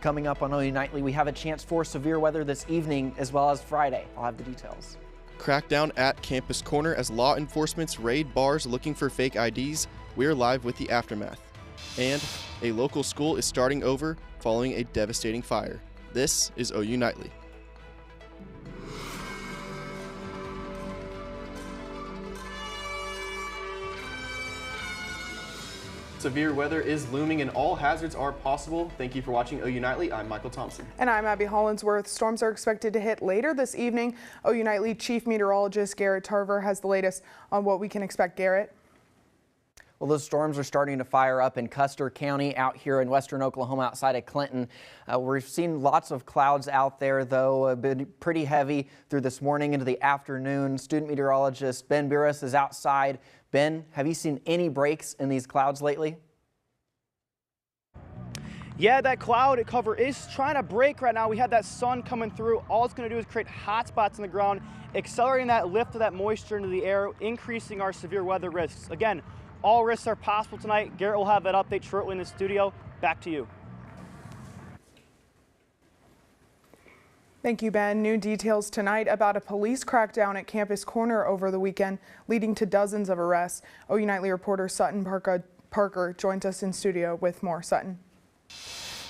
Coming up on OU Nightly, we have a chance for severe weather this evening as well as Friday. I'll have the details. Crackdown at Campus Corner as law enforcement's raid bars looking for fake IDs. We're live with the aftermath. And a local school is starting over following a devastating fire. This is OU Nightly. Severe weather is looming and all hazards are possible. Thank you for watching OU Nightly. I'm Michael Thompson. And I'm Abby Hollinsworth. Storms are expected to hit later this evening. OU Nightly Chief Meteorologist Garrett Tarver has the latest on what we can expect. Garrett. Well, those storms are starting to fire up in Custer County out here in western Oklahoma outside of Clinton. We're seeing lots of clouds out there, though, been pretty heavy through this morning into the afternoon. Student meteorologist Ben Burris is outside. Ben, have you seen any breaks in these clouds lately? Yeah, that cloud cover is trying to break right now. We had that sun coming through. All it's going to do is create hot spots in the ground, accelerating that lift of that moisture into the air, increasing our severe weather risks. Again, all risks are possible tonight. Garrett will have that update shortly in the studio. Back to you. Thank you, Ben. New details tonight about a police crackdown at Campus Corner over the weekend, leading to dozens of arrests. OU Nightly reporter Sutton Parker joins us in studio with more. Sutton.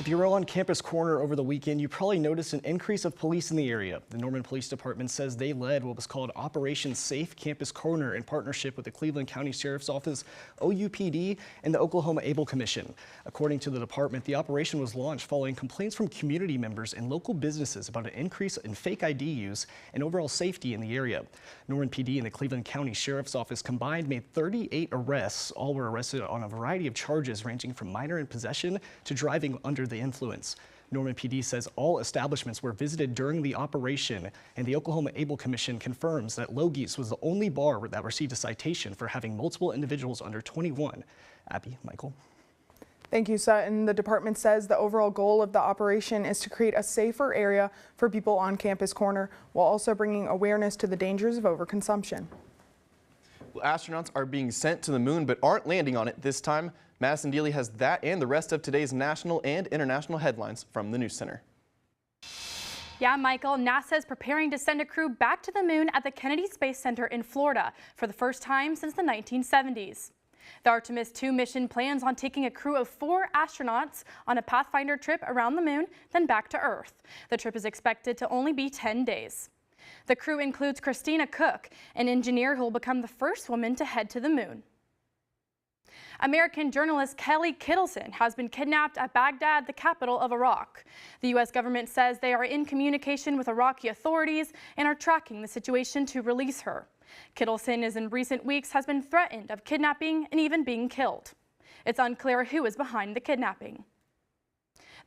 If you were on Campus Corner over the weekend, you probably noticed an increase of police in the area. The Norman Police Department says they led what was called Operation Safe Campus Corner in partnership with the Cleveland County Sheriff's Office, OUPD, and the Oklahoma Able Commission. According to the department, the operation was launched following complaints from community members and local businesses about an increase in fake ID use and overall safety in the area. Norman PD and the Cleveland County Sheriff's Office combined made 38 arrests. All were arrested on a variety of charges ranging from minor in possession to driving under the influence. Norman PD says all establishments were visited during the operation, and the Oklahoma Able Commission confirms that Logie's was the only bar that received a citation for having multiple individuals under 21. Abby, Michael. Thank you, Sutton. The department says the overall goal of the operation is to create a safer area for people on Campus Corner while also bringing awareness to the dangers of overconsumption. Well, astronauts are being sent to the moon but aren't landing on it this time. Madison Dealey has that and the rest of today's national and international headlines from the News Center. Yeah, Michael, NASA is preparing to send a crew back to the moon at the Kennedy Space Center in Florida for the first time since the 1970s. The Artemis II mission plans on taking a crew of 4 astronauts on a Pathfinder trip around the moon, then back to Earth. The trip is expected to only be 10 days. The crew includes Christina Cook, an engineer who will become the first woman to head to the moon. American journalist Kelly Kittleson has been kidnapped at Baghdad, the capital of Iraq. The U.S. government says they are in communication with Iraqi authorities and are tracking the situation to release her. Kittleson in recent weeks has been threatened of kidnapping and even being killed. It's unclear who is behind the kidnapping.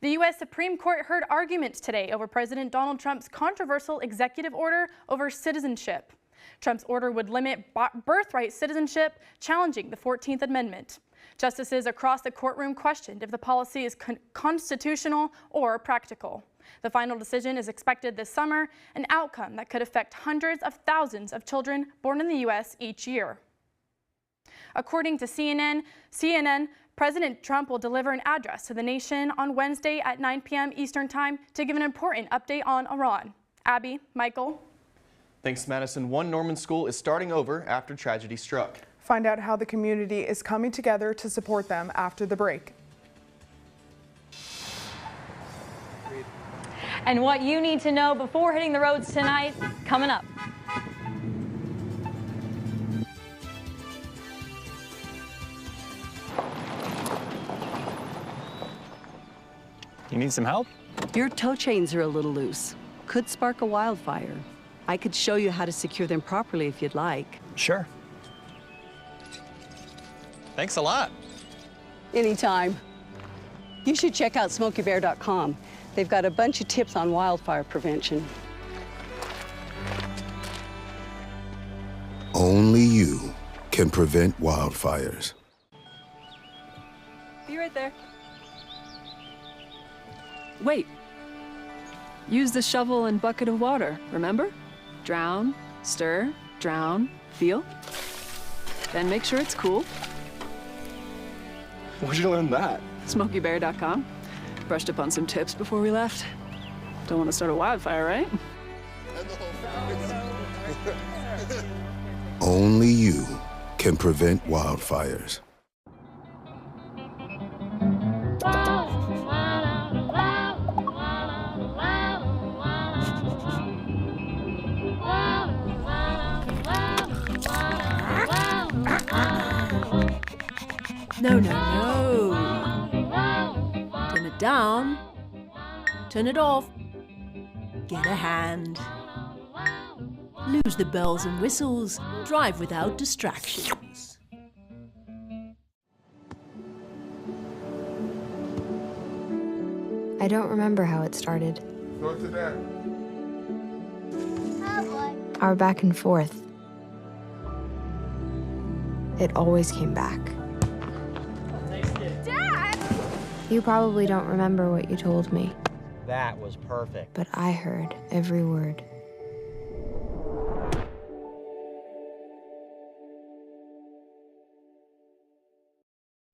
The U.S. Supreme Court heard arguments today over President Donald Trump's controversial executive order over citizenship. Trump's order would limit birthright citizenship, challenging the 14th Amendment. Justices across the courtroom questioned if the policy is constitutional or practical. The final decision is expected this summer, an outcome that could affect hundreds of thousands of children born in the U.S. each year. According to CNN, President Trump will deliver an address to the nation on Wednesday at 9 p.m. Eastern Time to give an important update on Iran. Abby, Michael. Thanks, Madison. One Norman school is starting over after tragedy struck. Find out how the community is coming together to support them after the break. And what you need to know before hitting the roads tonight, coming up. You need some help? Your tow chains are a little loose. Could spark a wildfire. I could show you how to secure them properly if you'd like. Sure. Thanks a lot. Anytime. You should check out SmokeyBear.com. They've got a bunch of tips on wildfire prevention. Only you can prevent wildfires. Be right there. Wait. Use the shovel and bucket of water, remember? Drown, stir, drown, feel. Then make sure it's cool. Where'd you learn that? SmokeyBear.com. Brushed up on some tips before we left. Don't want to start a wildfire, right? Only you can prevent wildfires. No, no, no. Turn it down. Turn it off. Get a hand. Lose the bells and whistles. Drive without distractions. I don't remember how it started. Go to that. Our back and forth. It always came back. Dad! You probably don't remember what you told me, That was perfect. but I heard every word.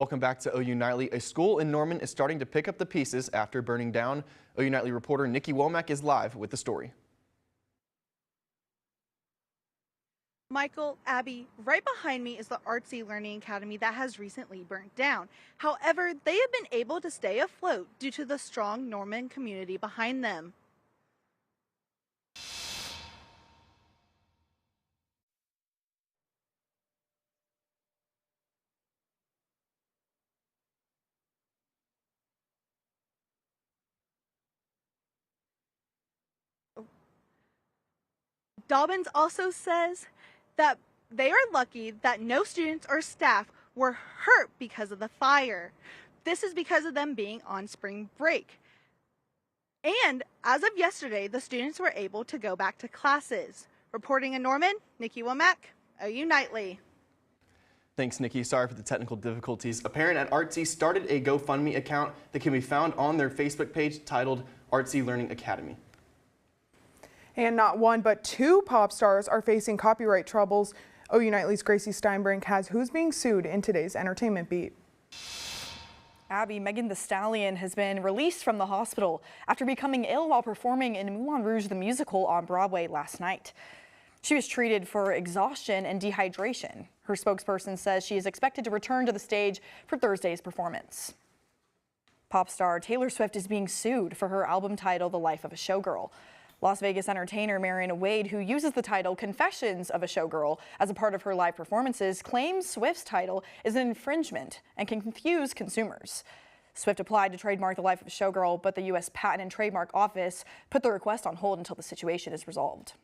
Welcome back to OU Nightly. A school in Norman is starting to pick up the pieces after burning down. OU Nightly reporter Nikki Womack is live with the story. Michael, Abby, right behind me is the Artsy Learning Academy that has recently burnt down. However, they have been able to stay afloat due to the strong Norman community behind them. Dobbins also says that they are lucky that no students or staff were hurt because of the fire. This is because of them being on spring break. And as of yesterday, the students were able to go back to classes. Reporting in Norman, Nikki Womack, OU Nightly. Thanks, Nikki. Sorry for the technical difficulties. A parent at Artsy started a GoFundMe account that can be found on their Facebook page titled Artsy Learning Academy. And not one, but two pop stars are facing copyright troubles. OU Nightly's Gracie Steinbrink has who's being sued in today's entertainment beat. Abby, Megan Thee Stallion has been released from the hospital after becoming ill while performing in Moulin Rouge the musical on Broadway last night. She was treated for exhaustion and dehydration. Her spokesperson says she is expected to return to the stage for Thursday's performance. Pop star Taylor Swift is being sued for her album title, The Life of a Showgirl. Las Vegas entertainer Marion Wade, who uses the title Confessions of a Showgirl as a part of her live performances, claims Swift's title is an infringement and can confuse consumers. Swift applied to trademark The Life of a Showgirl, but the U.S. Patent and Trademark Office put the request on hold until the situation is resolved.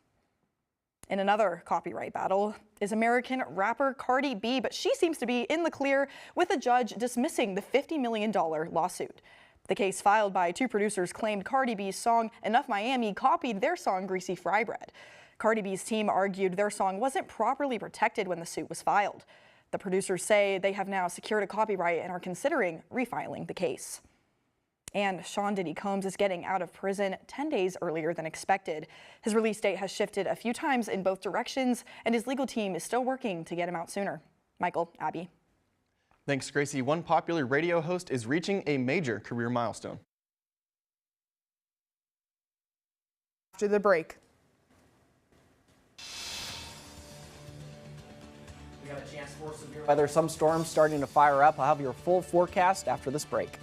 In another copyright battle is American rapper Cardi B, but she seems to be in the clear with a judge dismissing the $50 million lawsuit. The case filed by two producers claimed Cardi B's song Enough Miami copied their song Greasy Fry Bread. Cardi B's team argued their song wasn't properly protected when the suit was filed. The producers say they have now secured a copyright and are considering refiling the case. And Sean Diddy Combs is getting out of prison 10 days earlier than expected. His release date has shifted a few times in both directions, and his legal team is still working to get him out sooner. Michael, Abby. Thanks, Gracie. One popular radio host is reaching a major career milestone. After the break. We got a chance for severe weather. Some storms starting to fire up. I'll have your full forecast after this break.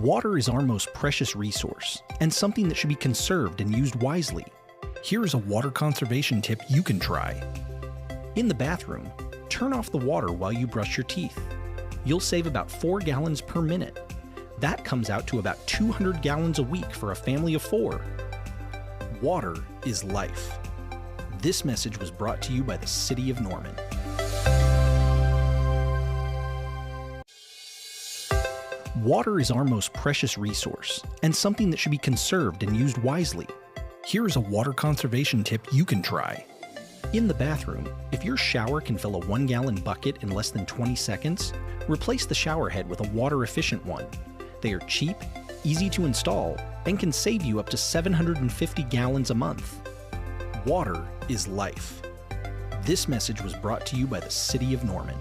Water is our most precious resource and something that should be conserved and used wisely. Here is a water conservation tip you can try. In the bathroom, turn off the water while you brush your teeth. You'll save about 4 gallons per minute. That comes out to about 200 gallons a week for a family of 4. Water is life. This message was brought to you by the City of Norman. Water is our most precious resource and something that should be conserved and used wisely. Here is a water conservation tip you can try. In the bathroom, if your shower can fill a 1-gallon bucket in less than 20 seconds, replace the shower head with a water-efficient one. They are cheap, easy to install, and can save you up to 750 gallons a month. Water is life. This message was brought to you by the City of Norman.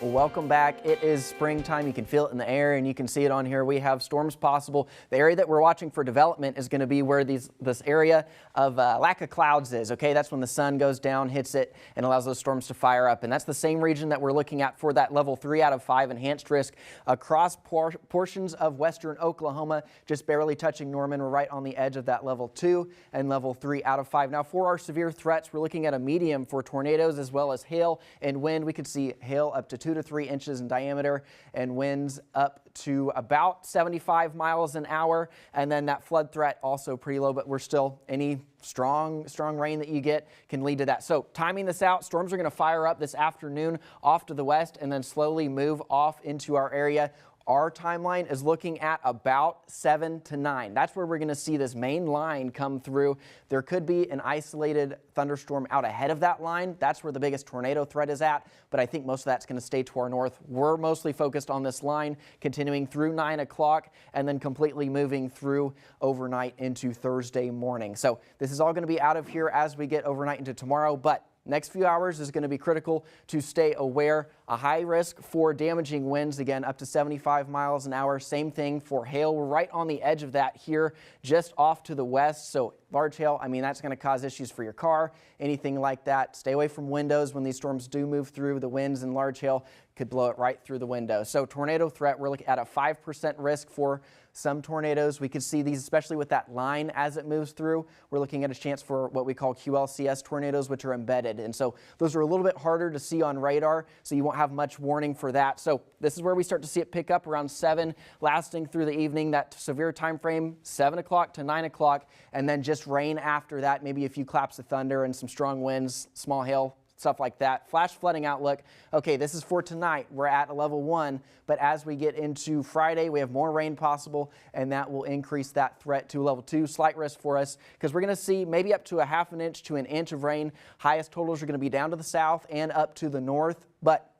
Well, welcome back. It is springtime. You can feel it in the air and you can see it on here. We have storms possible. The area that we're watching for development is going to be where this area of lack of clouds is. Okay, that's when the sun goes down, hits it, and allows those storms to fire up. And that's the same region that we're looking at for that level 3 out of 5 enhanced risk across portions of western Oklahoma, just barely touching Norman. We're right on the edge of that level 2 and level 3 out of 5. Now, for our severe threats, we're looking at a medium for tornadoes as well as hail and wind. We could see hail up to 2 to 3 inches in diameter and winds up to about 75 miles an hour. And then that flood threat also pretty low, but we're still any strong rain that you get can lead to that. So timing this out, storms are going to fire up this afternoon off to the west and then slowly move off into our area. Our timeline is looking at about 7 to 9. That's where we're going to see this main line come through. There could be an isolated thunderstorm out ahead of that line. That's where the biggest tornado threat is at, but I think most of that's going to stay to our north. We're mostly focused on this line continuing through 9 o'clock and then completely moving through overnight into Thursday morning. So this is all going to be out of here as we get overnight into tomorrow, but next few hours is going to be critical to stay aware. A high risk for damaging winds, again, up to 75 miles an hour. Same thing for hail. We're right on the edge of that here, just off to the west. So large hail, I mean, that's going to cause issues for your car, anything like that. Stay away from windows when these storms do move through. The winds and large hail could blow it right through the window. So tornado threat, we're looking at a 5% risk for some tornadoes. We could see these, especially with that line as it moves through. We're looking at a chance for what we call QLCS tornadoes, which are embedded. And so those are a little bit harder to see on radar, so you won't have much warning for that. So this is where we start to see it pick up around 7, lasting through the evening. That severe time frame, 7 o'clock to 9 o'clock, and then just rain after that, maybe a few claps of thunder and some strong winds, small hail, stuff like that. Flash flooding outlook. Okay, this is for tonight. We're at a level 1, but as we get into Friday, we have more rain possible, and that will increase that threat to level 2. Slight risk for us because we're going to see maybe up to a ½ an inch to an inch of rain. Highest totals are going to be down to the south and up to the north, but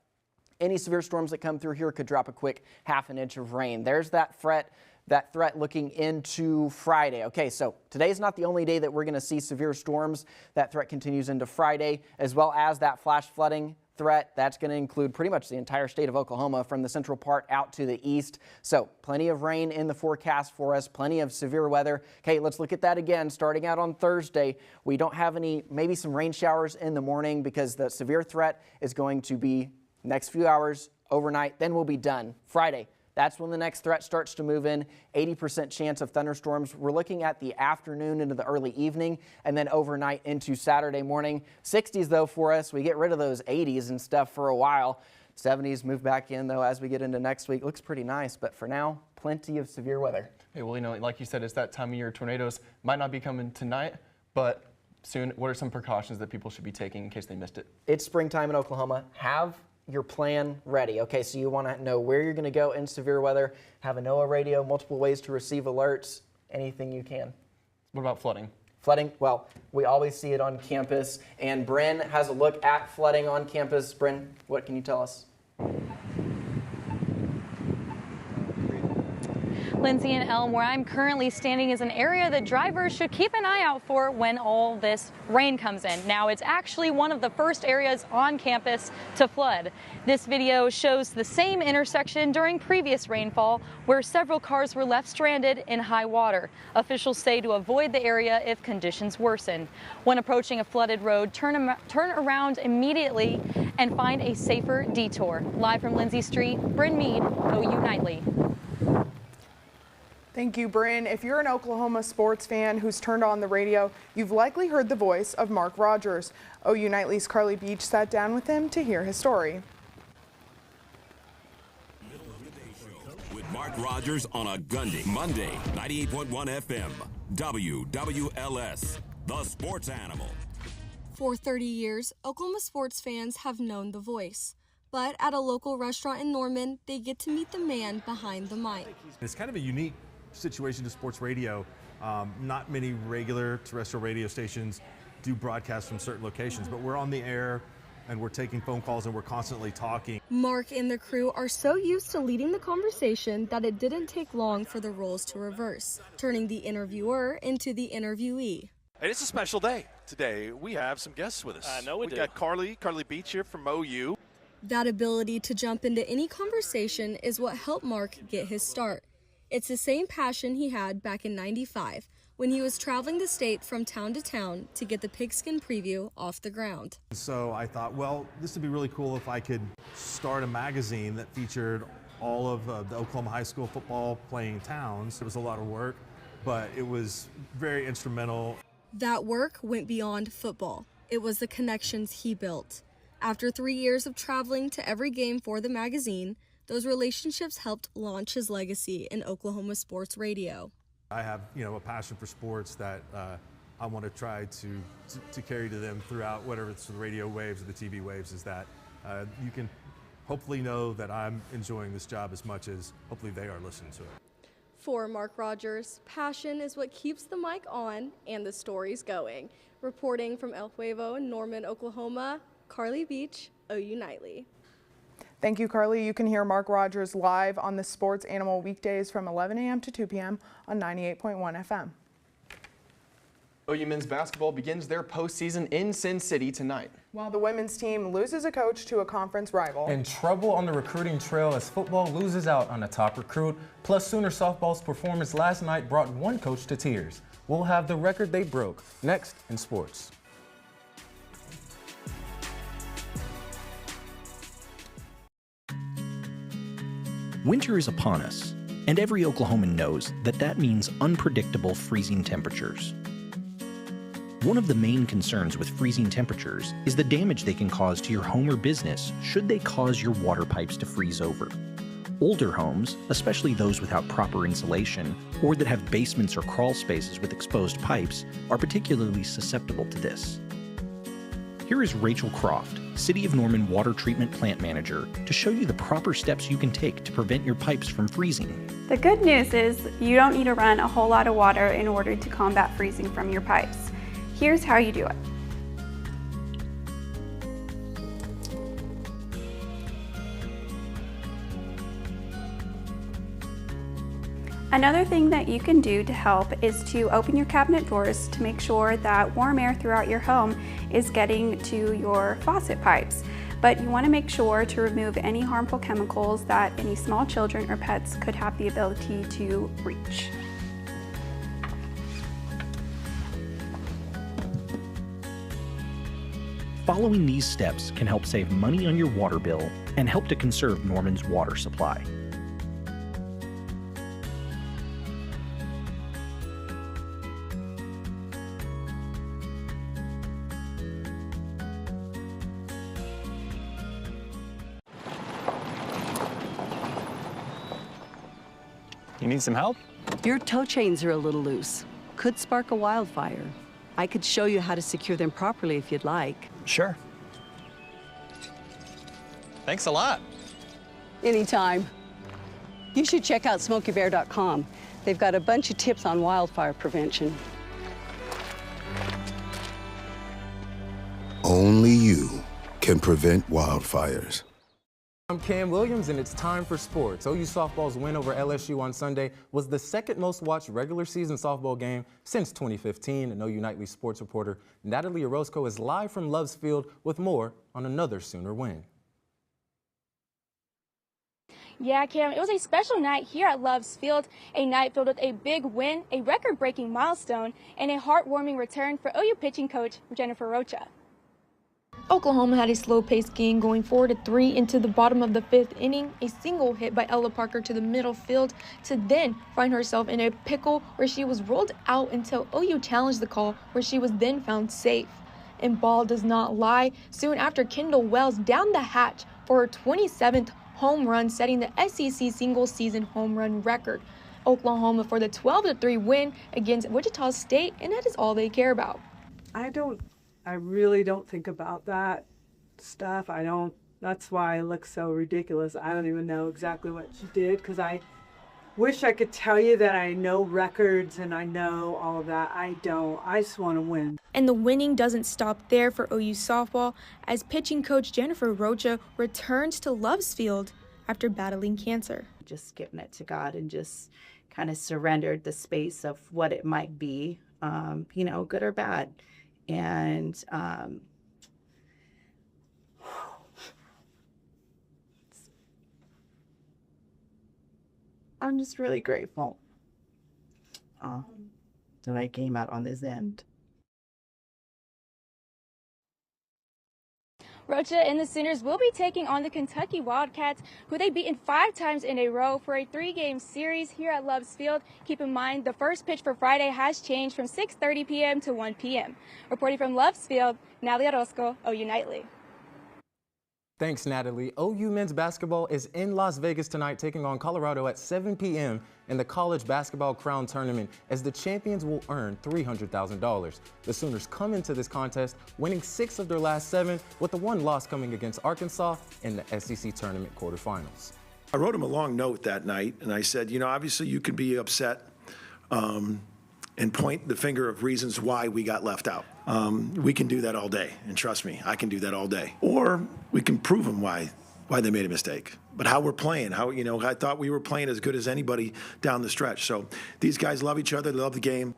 any severe storms that come through here could drop a quick ½ an inch of rain. There's that threat looking into Friday. Okay, so today's not the only day that we're going to see severe storms. That threat continues into Friday, as well as that flash flooding threat. That's going to include pretty much the entire state of Oklahoma from the central part out to the east. So plenty of rain in the forecast for us, plenty of severe weather. Okay, let's look at that again. Starting out on Thursday, we don't have maybe some rain showers in the morning because the severe threat is going to be next few hours, overnight, then we'll be done. Friday, that's when the next threat starts to move in. 80% chance of thunderstorms. We're looking at the afternoon into the early evening and then overnight into Saturday morning. 60s though for us. We get rid of those 80s and stuff for a while. 70s move back in though as we get into next week. Looks pretty nice, but for now, plenty of severe weather. Hey, well, like you said, it's that time of year. Tornadoes might not be coming tonight, but soon. What are some precautions that people should be taking in case they missed it? It's springtime in Oklahoma. Have your plan ready. Okay, so you want to know where you're going to go in severe weather, have a NOAA radio, multiple ways to receive alerts, anything you can. What about flooding? Flooding, well, we always see it on campus, and Bryn has a look at flooding on campus. Bryn, what can you tell us? Lindsay and Elm, where I'm currently standing, is an area that drivers should keep an eye out for when all this rain comes in. Now, it's actually one of the first areas on campus to flood. This video shows the same intersection during previous rainfall where several cars were left stranded in high water. Officials say to avoid the area if conditions worsen. When approaching a flooded road, turn around immediately and find a safer detour. Live from Lindsay Street, Bryn Mead, OU Nightly. Thank you, Bryn. If you're an Oklahoma sports fan who's turned on the radio, you've likely heard the voice of Mark Rogers. OU Nightly's Carly Beach sat down with him to hear his story. With Mark Rogers on a Gundy, Monday, 98.1 FM, WWLS, the sports animal. For 30 years, Oklahoma sports fans have known The Voice. But at a local restaurant in Norman, they get to meet the man behind the mic. It's kind of a unique situation to sports radio. Not many regular terrestrial radio stations do broadcasts from certain locations, but we're on the air and we're taking phone calls and we're constantly talking. Mark and the crew are so used to leading the conversation that it didn't take long for the roles to reverse, turning the interviewer into the interviewee. And it's a special day today. We have some guests with us. I know we do. Got Carly Beach here from OU. That ability to jump into any conversation is what helped Mark get his start. It's the same passion he had back in '95 when he was traveling the state from town to town to get the Pigskin Preview off the ground. So I thought, well, this would be really cool if I could start a magazine that featured all of the Oklahoma high school football playing towns. It was a lot of work, but it was very instrumental. That work went beyond football. It was the connections he built. After 3 years of traveling to every game for the magazine, those relationships helped launch his legacy in Oklahoma sports radio. I have, a passion for sports that I want to try to carry to them throughout whatever it's the radio waves or the TV waves, is that you can hopefully know that I'm enjoying this job as much as hopefully they are listening to it. For Mark Rogers, passion is what keeps the mic on and the stories going. Reporting from El Pueblo in Norman, Oklahoma, Carly Beach, OU Nightly. Thank you, Carly. You can hear Mark Rogers live on the Sports Animal weekdays from 11 a.m. to 2 p.m. on 98.1 FM. OU men's basketball begins their postseason in Sin City tonight. While the women's team loses a coach to a conference rival. And trouble on the recruiting trail as football loses out on a top recruit. Plus, Sooner softball's performance last night brought one coach to tears. We'll have the record they broke next in sports. Winter is upon us, and every Oklahoman knows that means unpredictable freezing temperatures. One of the main concerns with freezing temperatures is the damage they can cause to your home or business should they cause your water pipes to freeze over. Older homes, especially those without proper insulation or that have basements or crawl spaces with exposed pipes, are particularly susceptible to this. Here is Rachel Croft, City of Norman Water Treatment Plant Manager, to show you the proper steps you can take to prevent your pipes from freezing. The good news is you don't need to run a whole lot of water in order to combat freezing from your pipes. Here's how you do it. Another thing that you can do to help is to open your cabinet doors to make sure that warm air throughout your home is getting to your faucet pipes. But you want to make sure to remove any harmful chemicals that any small children or pets could have the ability to reach. Following these steps can help save money on your water bill and help to conserve Norman's water supply. You need some help? Your tow chains are a little loose. Could spark a wildfire. I could show you how to secure them properly if you'd like. Sure. Thanks a lot. Anytime. You should check out SmokeyBear.com. They've got a bunch of tips on wildfire prevention. Only you can prevent wildfires. I'm Cam Williams, and it's time for sports. OU softball's win over LSU on Sunday was the second most watched regular season softball game since 2015. And OU Nightly sports reporter Natalie Orozco is live from Loves Field with more on another Sooner win. Yeah, Cam, it was a special night here at Loves Field, a night filled with a big win, a record-breaking milestone, and a heartwarming return for OU pitching coach Jennifer Rocha. Oklahoma had a slow-paced game going 4-3 into the bottom of the 5th inning, a single hit by Ella Parker to the middle field to then find herself in a pickle where she was rolled out until OU challenged the call, where she was then found safe. And ball does not lie. Soon after, Kendall Wells downed the hatch for her 27th home run, setting the SEC single-season home run record. Oklahoma for the 12-3 win against Wichita State, and that is all they care about. I really don't think about that stuff. That's why I look so ridiculous. I don't even know exactly what she did, because I wish I could tell you that I know records and I know all of that. I don't. I just want to win. And the winning doesn't stop there for OU softball, as pitching coach Jennifer Rocha returns to Loves Field after battling cancer. Just giving it to God and just kind of surrendered the space of what it might be, good or bad. And I'm just really grateful that I came out on this end. Rocha and the Sooners will be taking on the Kentucky Wildcats, who they've beaten 5 times in a row for a 3-game series here at Loves Field. Keep in mind, the first pitch for Friday has changed from 6:30 p.m. to 1 p.m. Reporting from Loves Field, Natalie Orozco, OU Nightly. Thanks, Natalie. OU men's basketball is in Las Vegas tonight, taking on Colorado at 7 p.m. in the College Basketball Crown Tournament, as the champions will earn $300,000. The Sooners come into this contest winning 6 of their last 7, with the one loss coming against Arkansas in the SEC Tournament quarterfinals. I wrote him a long note that night, and I said, obviously you can be upset and point the finger of reasons why we got left out. We can do that all day, and trust me, I can do that all day. Or we can prove them why they made a mistake. But how we're playing, I thought we were playing as good as anybody down the stretch. So these guys love each other, they love the game.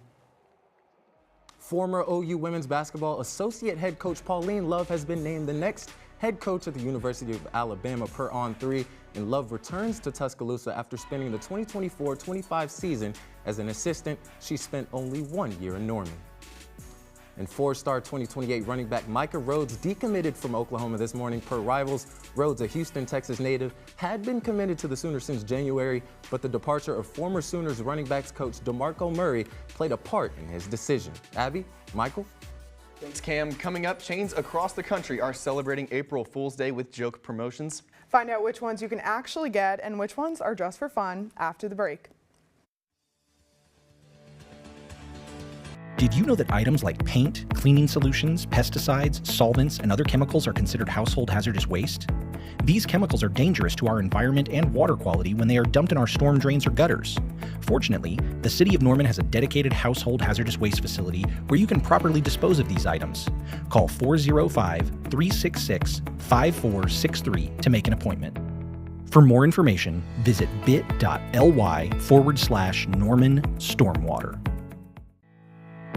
Former OU women's basketball associate head coach Pauline Love has been named the next head coach at the University of Alabama per On3, and Love returns to Tuscaloosa after spending the 2024-25 season as an assistant. She spent only 1 year in Norman. And 4-star 2028 running back Micah Rhodes decommitted from Oklahoma this morning per Rivals. Rhodes, a Houston, Texas native, had been committed to the Sooners since January, but the departure of former Sooners running backs coach DeMarco Murray played a part in his decision. Abby, Michael? Thanks, Cam. Coming up, chains across the country are celebrating April Fool's Day with joke promotions. Find out which ones you can actually get and which ones are just for fun after the break. Did you know that items like paint, cleaning solutions, pesticides, solvents, and other chemicals are considered household hazardous waste? These chemicals are dangerous to our environment and water quality when they are dumped in our storm drains or gutters. Fortunately, the City of Norman has a dedicated household hazardous waste facility where you can properly dispose of these items. Call 405-366-5463 to make an appointment. For more information, visit bit.ly/Norman Stormwater.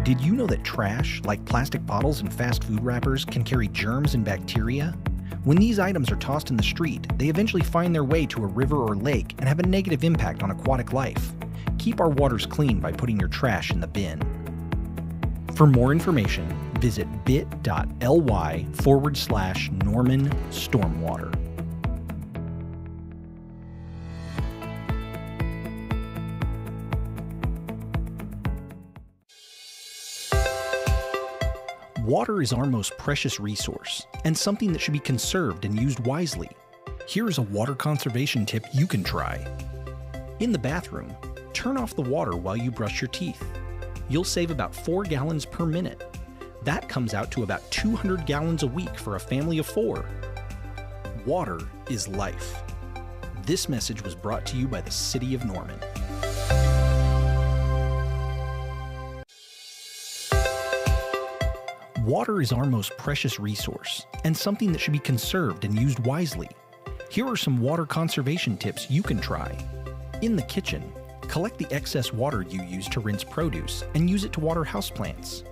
Did you know that trash, like plastic bottles and fast food wrappers, can carry germs and bacteria? When these items are tossed in the street, they eventually find their way to a river or lake and have a negative impact on aquatic life. Keep our waters clean by putting your trash in the bin. For more information, visit bit.ly/Norman Stormwater. Water. Water is our most precious resource, and something that should be conserved and used wisely. Here is a water conservation tip you can try. In the bathroom, turn off the water while you brush your teeth. You'll save about 4 gallons per minute. That comes out to about 200 gallons a week for a family of 4. Water is life. This message was brought to you by the City of Norman. Water is our most precious resource, and something that should be conserved and used wisely. Here are some water conservation tips you can try. In the kitchen, collect the excess water you use to rinse produce and use it to water houseplants.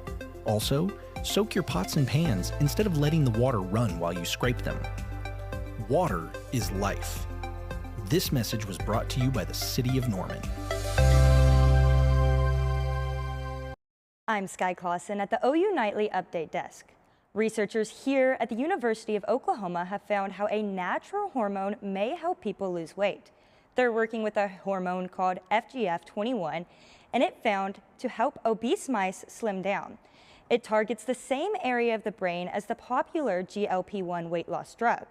Also, soak your pots and pans instead of letting the water run while you scrape them. Water is life. This message was brought to you by the City of Norman. I'm Sky Clausen at the OU Nightly Update Desk. Researchers here at the University of Oklahoma have found how a natural hormone may help people lose weight. They're working with a hormone called FGF21, and it found to help obese mice slim down. It targets the same area of the brain as the popular GLP-1 weight loss drug.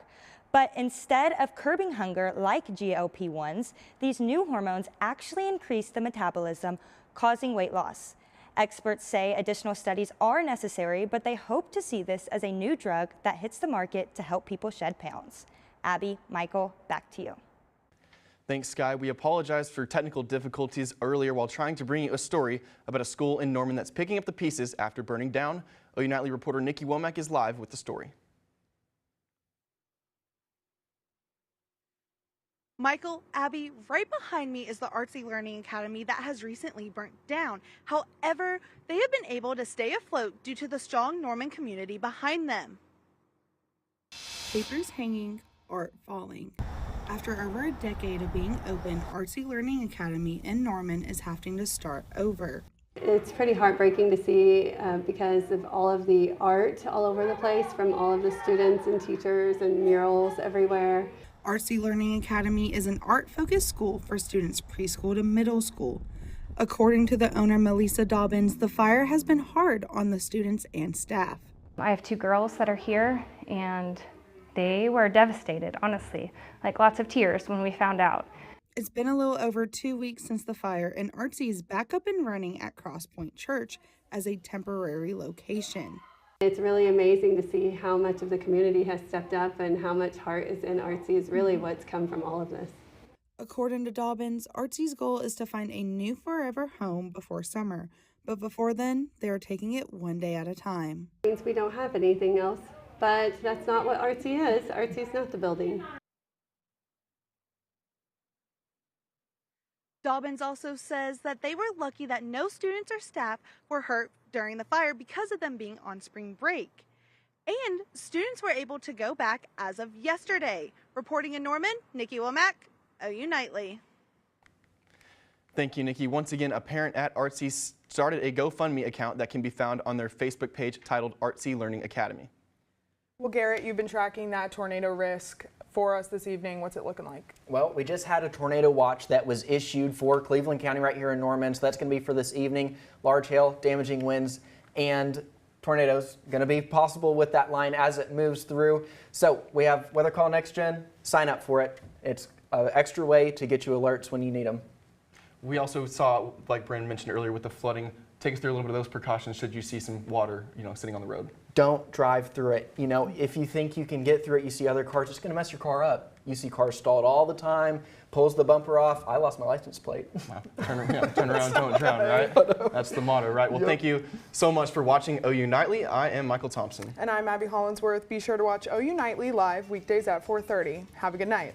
But instead of curbing hunger like GLP-1s, these new hormones actually increase the metabolism, causing weight loss. Experts say additional studies are necessary, but they hope to see this as a new drug that hits the market to help people shed pounds. Abby, Michael, back to you. Thanks, Sky. We apologize for technical difficulties earlier while trying to bring you a story about a school in Norman that's picking up the pieces after burning down. OU Nightly reporter Nikki Womack is live with the story. Michael, Abby, right behind me is the Artsy Learning Academy that has recently burnt down. However, they have been able to stay afloat due to the strong Norman community behind them. Papers hanging, art falling. After over a decade of being open, Artsy Learning Academy in Norman is having to start over. It's pretty heartbreaking to see because of all of the art all over the place from all of the students and teachers and murals everywhere. Artsy Learning Academy is an art-focused school for students preschool to middle school. According to the owner, Melissa Dobbins, the fire has been hard on the students and staff. I have 2 girls that are here, and they were devastated, honestly, like lots of tears when we found out. It's been a little over 2 weeks since the fire, and Artsy is back up and running at Cross Point Church as a temporary location. It's really amazing to see how much of the community has stepped up and how much heart is in Artsy is really what's come from all of this. According to Dobbins, Artsy's goal is to find a new forever home before summer, but before then, they are taking it one day at a time. It means we don't have anything else, but that's not what Artsy is. Artsy's not the building. Dobbins also says that they were lucky that no students or staff were hurt during the fire because of them being on spring break. And students were able to go back as of yesterday. Reporting in Norman, Nikki Womack, OU Nightly. Thank you, Nikki. Once again, a parent at Artsy started a GoFundMe account that can be found on their Facebook page titled Artsy Learning Academy. Well, Garrett, you've been tracking that tornado risk for us this evening. What's it looking like? Well, we just had a tornado watch that was issued for Cleveland County right here in Norman, so that's going to be for this evening. Large hail, damaging winds, and tornadoes going to be possible with that line as it moves through. So we have Weather Call Next Gen. Sign up for it. It's an extra way to get you alerts when you need them. We also saw, like Brandon mentioned earlier, with the flooding. Take us through a little bit of those precautions should you see some water, sitting on the road. Don't drive through it. If you think you can get through it, you see other cars, it's going to mess your car up. You see cars stalled all the time, pulls the bumper off. I lost my license plate. Wow. Turn around, don't drown, right? That's the motto, right? Well, Thank you so much for watching OU Nightly. I am Michael Thompson. And I'm Abby Hollinsworth. Be sure to watch OU Nightly live weekdays at 4:30. Have a good night.